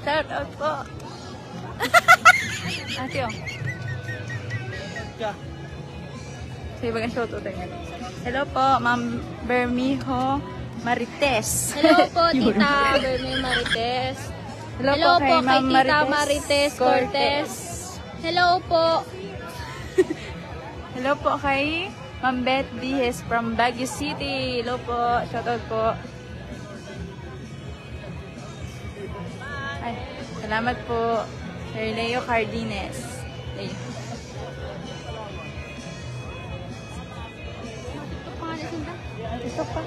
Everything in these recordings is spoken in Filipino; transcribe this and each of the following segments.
Shout out po. Ate oh. Sige, bagang shout out niya. Hello po, Ma'am Bermijo Marites. Hello po, Tita Berme Marites. Hello, Hello po po kay kay Ma'am Tita Marites Cortez. Hello po. Hello po kay Ma'am Beth Diaz from Baguio City. Hello po, shout out po. Ay, salamat po. Sir Leo Cardines. Leo. Ito pa.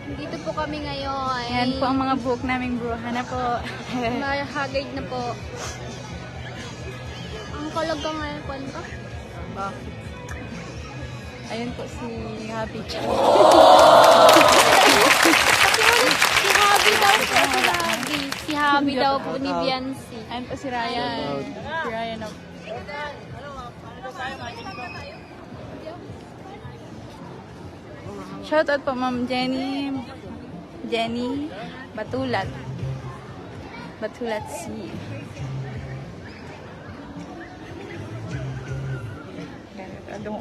Dito po kami ngayon. Ayan po ang mga buhok naming bruha na po. Mahagard na po. Ang kalog ka ngayon, kwan ka? Bakit? Ayun po si Happy. Si Habi daw po. Si Habi. Si Habi daw po ni Biancy. Ayun po si Ryan. Si Ryan na po. Shoutout po Ma'am Jenny Batulat. Batulat si. Ano?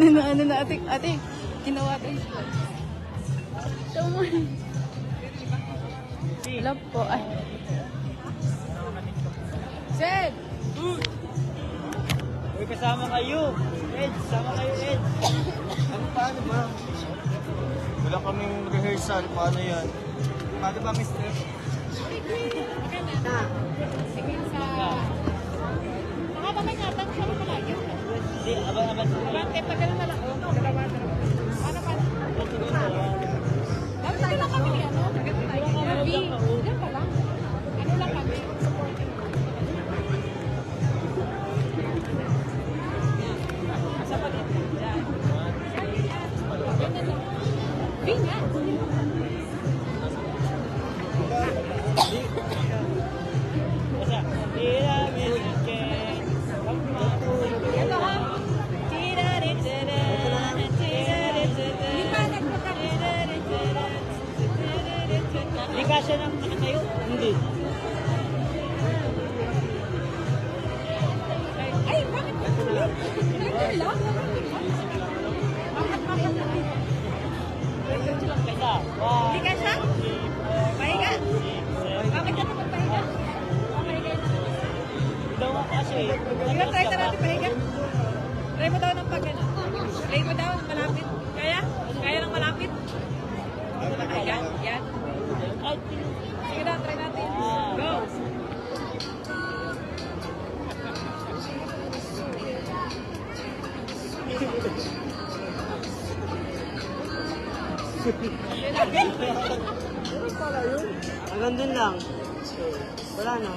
Ano na ate, ginawa tayo. Hello po. Ay. Zed! Uy, kasama kayo. Ed, sama kayo, Ed. Ano, paano ba? Wala kaming rehearsal. Paano yan? Paano ba, mister? Nakapamay nga, ba't siya palagi? Hindi, abang-abang. Bakit? Pagkala na lang. Dalawa. Ano pa? Bakit lang kami ano? Gabi. Diyan pa lang. Ano lang kami? Supporting. Sa palit. Diyan. Binga. Basta, tira, minigyan. Ito ha? Hindi kasya ng nakatayo? Hindi. Ay, bakit ba tuloy? Nagdala lang? Kaysa, Hindi ka siya? Pahiga? Bakit ka naman pahiga? Pahiga na. daw ako kasi. Sige, try na natin pahiga. Try mo daw ng pag ano. Try mo daw ng malapit. Kaya? Kaya ng malapit? Pahiga? Yan. Sige daw, try natin. Go! Hanggang dun lang. Wala na.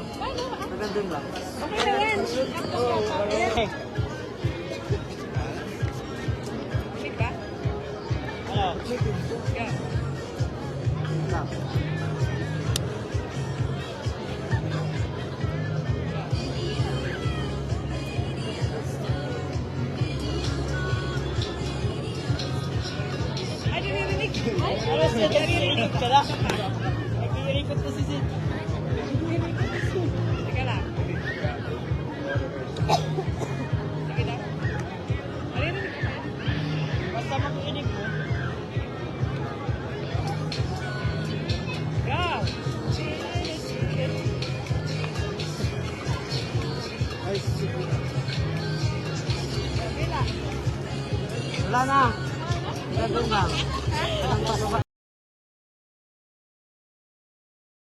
Hanggang dun lang. Okay na yan. Okay. Click ba? Ano? Go. Ay, narinig. Ano siya? Nag-iinig ka na? Nag-iinig ko si Sid. Teka lang. Sige daw. Narinig ka na? Basta makiinig mo. Go! Ay, Bila. wala na. Hanggang dun lang. Hanggang pababa.